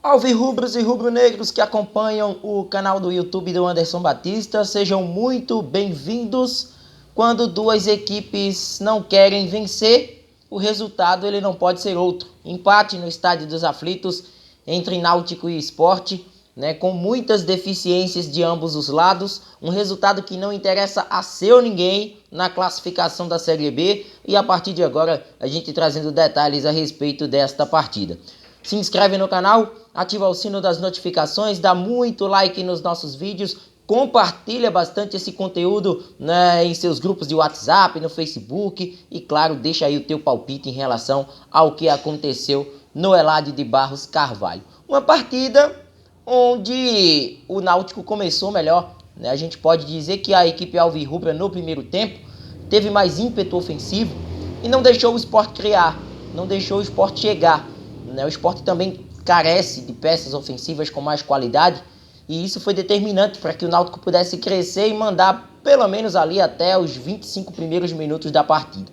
Alvirrubros e rubro-negros que acompanham o canal do YouTube do Anderson Batista, sejam muito bem-vindos. Quando duas equipes não querem vencer, o resultado ele não pode ser outro. Empate no Estádio dos Aflitos entre Náutico e Sport, com muitas deficiências de ambos os lados, um resultado que não interessa a seu ninguém na classificação da Série B, e a partir de agora a gente trazendo detalhes a respeito desta partida. Se inscreve no canal, ativa o sino das notificações, dá muito like nos nossos vídeos, compartilha bastante esse conteúdo em seus grupos de WhatsApp, no Facebook e claro, deixa aí o teu palpite em relação ao que aconteceu no Eladio de Barros Carvalho. Uma partida onde o Náutico começou melhor, A gente pode dizer que a equipe alvirrubra no primeiro tempo teve mais ímpeto ofensivo e não deixou o Sport criar, não deixou o Sport chegar. O Sport também carece de peças ofensivas com mais qualidade e isso foi determinante para que o Náutico pudesse crescer e mandar pelo menos ali até os 25 primeiros minutos da partida.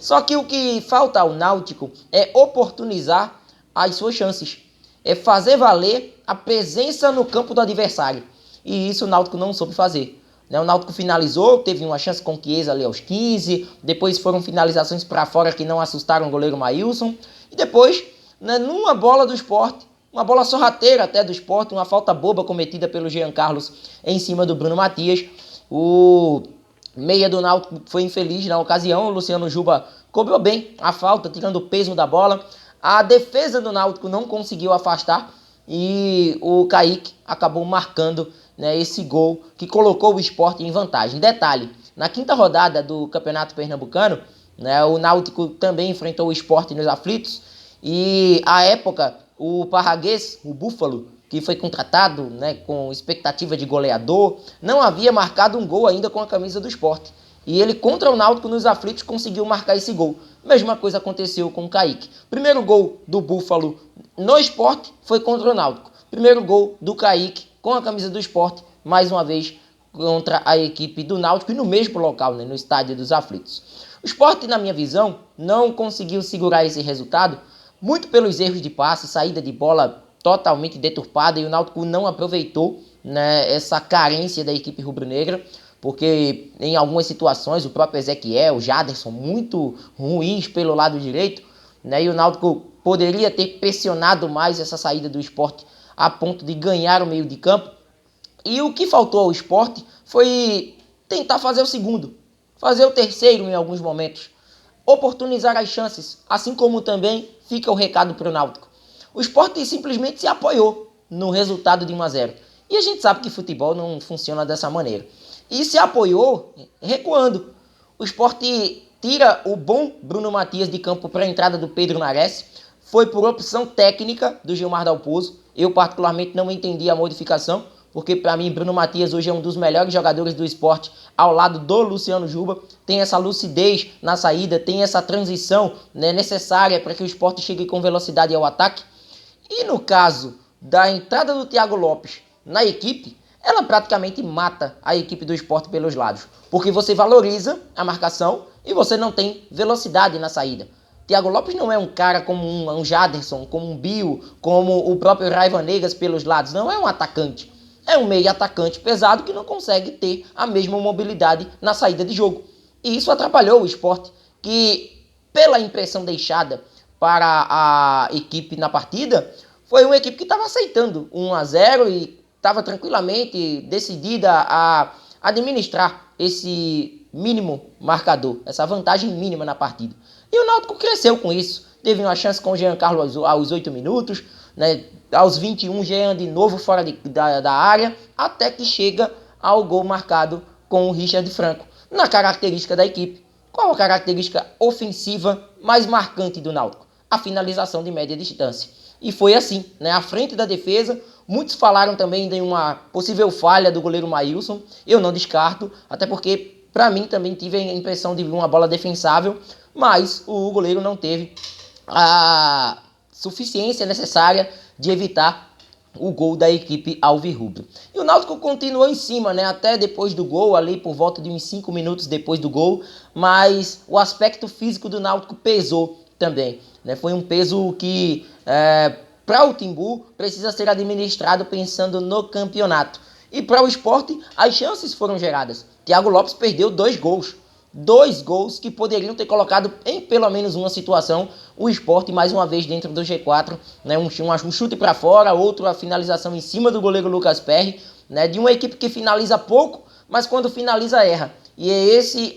Só que o que falta ao Náutico é oportunizar as suas chances, é fazer valer a presença no campo do adversário. E isso o Náutico não soube fazer. O Náutico finalizou, teve uma chance com o Chiesa ali aos 15, depois foram finalizações para fora que não assustaram o goleiro Maílson, e depois, numa bola do Sport, uma bola sorrateira até do Sport, uma falta boba cometida pelo Jean Carlos em cima do Bruno Matias, o meia do Náutico foi infeliz na ocasião, o Luciano Juba cobrou bem a falta, tirando o peso da bola. A defesa do Náutico não conseguiu afastar e o Kaique acabou marcando esse gol que colocou o Sport em vantagem. Detalhe, na quinta rodada do Campeonato Pernambucano, o Náutico também enfrentou o Sport nos aflitos e à época o Parraguês, o Búfalo, que foi contratado com expectativa de goleador, não havia marcado um gol ainda com a camisa do Sport. E ele contra o Náutico nos aflitos conseguiu marcar esse gol. Mesma coisa aconteceu com o Kaique. Primeiro gol do Búfalo no Sport foi contra o Náutico. Primeiro gol do Kaique com a camisa do Sport, mais uma vez contra a equipe do Náutico e no mesmo local, no Estádio dos Aflitos. O Sport, na minha visão, não conseguiu segurar esse resultado, muito pelos erros de passe, saída de bola totalmente deturpada, e o Náutico não aproveitou essa carência da equipe rubro-negra, porque em algumas situações o próprio Ezequiel, o Jaderson, muito ruins pelo lado direito, e o Náutico poderia ter pressionado mais essa saída do Sport a ponto de ganhar o meio de campo. E o que faltou ao Sport foi tentar fazer o segundo, fazer o terceiro em alguns momentos, oportunizar as chances, assim como também fica o recado para o Náutico. O Sport simplesmente se apoiou no resultado de 1-0. E a gente sabe que futebol não funciona dessa maneira. E se apoiou recuando. O Sport tira o bom Bruno Matias de campo para a entrada do Pedro Nares. Foi por opção técnica do Gilmar Dalpozo. Eu particularmente não entendi a modificação, porque para mim Bruno Matias hoje é um dos melhores jogadores do Sport ao lado do Luciano Juba. Tem essa lucidez na saída, tem essa transição necessária para que o Sport chegue com velocidade ao ataque. E no caso da entrada do Thiago Lopes na equipe, ela praticamente mata a equipe do Sport pelos lados, porque você valoriza a marcação e você não tem velocidade na saída. Thiago Lopes não é um cara como um Jaderson, como um Bill, como o próprio Raiva Negas pelos lados, não é um atacante. É um meio atacante pesado que não consegue ter a mesma mobilidade na saída de jogo. E isso atrapalhou o Sport, que pela impressão deixada para a equipe na partida, foi uma equipe que estava aceitando 1-0 e estava tranquilamente decidida a administrar esse mínimo marcador, essa vantagem mínima na partida. E o Náutico cresceu com isso. Teve uma chance com o Jean Carlos aos 8 minutos, aos 21, Jean de novo fora da área, até que chega ao gol marcado com o Richard Franco. Na característica da equipe, qual a característica ofensiva mais marcante do Náutico? A finalização de média distância. E foi assim, à frente da defesa. Muitos falaram também de uma possível falha do goleiro Maílson. Eu não descarto, até porque para mim também tive a impressão de uma bola defensável, mas o goleiro não teve a suficiência necessária de evitar o gol da equipe alvirrubra. E o Náutico continuou em cima, até depois do gol, ali por volta de uns 5 minutos depois do gol, mas o aspecto físico do Náutico pesou também. Foi um peso que para o Timbu precisa ser administrado pensando no campeonato. E para o Sport, as chances foram geradas. Thiago Lopes perdeu 2 gols. 2 gols que poderiam ter colocado em pelo menos uma situação o Sport mais uma vez dentro do G4, né? Um chute para fora, outro a finalização em cima do goleiro Lucas Perry, né? De uma equipe que finaliza pouco, mas quando finaliza erra. E é esse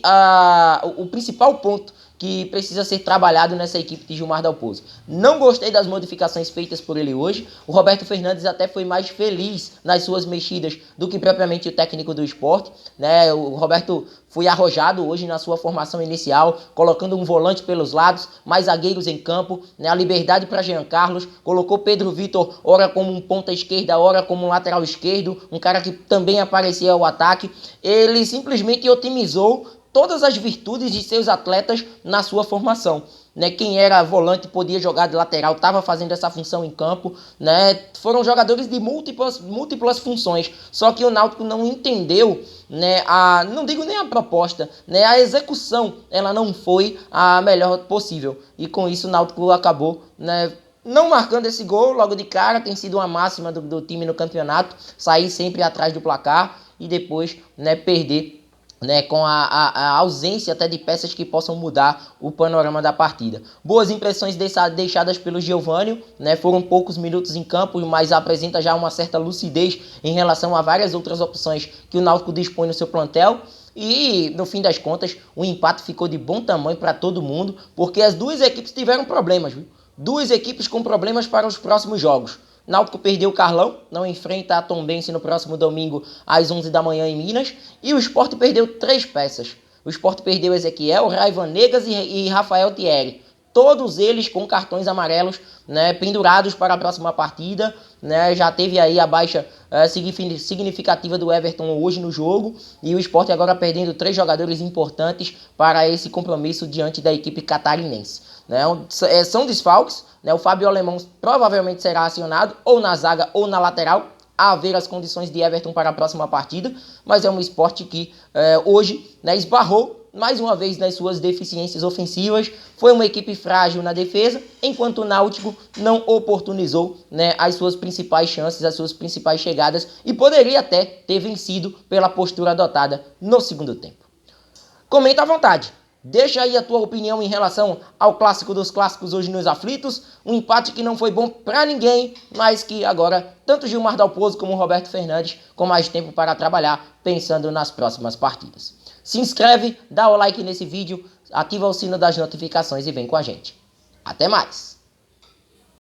o principal ponto que precisa ser trabalhado nessa equipe de Gilmar Dalpozo. Não gostei das modificações feitas por ele hoje. O Roberto Fernandes até foi mais feliz nas suas mexidas do que propriamente o técnico do Sport, né? O Roberto foi arrojado hoje na sua formação inicial, colocando um volante pelos lados, mais zagueiros em campo, né? A liberdade para Jean Carlos, colocou Pedro Vitor ora como um ponta esquerda, ora como um lateral esquerdo, um cara que também aparecia ao ataque. Ele simplesmente otimizou todas as virtudes de seus atletas na sua formação, né? Quem era volante podia jogar de lateral, estava fazendo essa função em campo, né? Foram jogadores de múltiplas funções, só que o Náutico não entendeu, né? Não digo nem a proposta, né? A execução, ela não foi a melhor possível, e com isso o Náutico acabou, né, não marcando esse gol logo de cara. Tem sido uma máxima do time no campeonato, sair sempre atrás do placar e depois, né, perder, né, com a ausência até de peças que possam mudar o panorama da partida. Boas impressões deixadas pelo Geovânio, né, foram poucos minutos em campo, mas apresenta já uma certa lucidez em relação a várias outras opções que o Náutico dispõe no seu plantel. E, no fim das contas, o empate ficou de bom tamanho para todo mundo, porque as duas equipes tiveram problemas, viu? Duas equipes com problemas para os próximos jogos. Náutico perdeu o Carlão, não enfrenta a Tombense no próximo domingo às 11 da manhã em Minas. E o Sport perdeu 3 peças. O Sport perdeu Ezequiel, Raivan Negas e Rafael Thierry. Todos eles com cartões amarelos, né, pendurados para a próxima partida, né? Já teve aí a baixa significativa do Everton hoje no jogo. E o Sport agora perdendo 3 jogadores importantes para esse compromisso diante da equipe catarinense, né? São desfalques, né? O Fábio Alemão provavelmente será acionado ou na zaga ou na lateral, a ver as condições de Everton para a próxima partida. Mas é um Sport que hoje, né, esbarrou mais uma vez nas suas deficiências ofensivas. Foi uma equipe frágil na defesa, enquanto o Náutico não oportunizou, né, as suas principais chances, as suas principais chegadas, e poderia até ter vencido pela postura adotada no segundo tempo. Comenta à vontade. Deixa aí a tua opinião em relação ao clássico dos clássicos hoje nos aflitos. Um empate que não foi bom para ninguém, mas que agora tanto Gilmar Dalpozo como Roberto Fernandes com mais tempo para trabalhar pensando nas próximas partidas. Se inscreve, dá o like nesse vídeo, ativa o sino das notificações e vem com a gente. Até mais!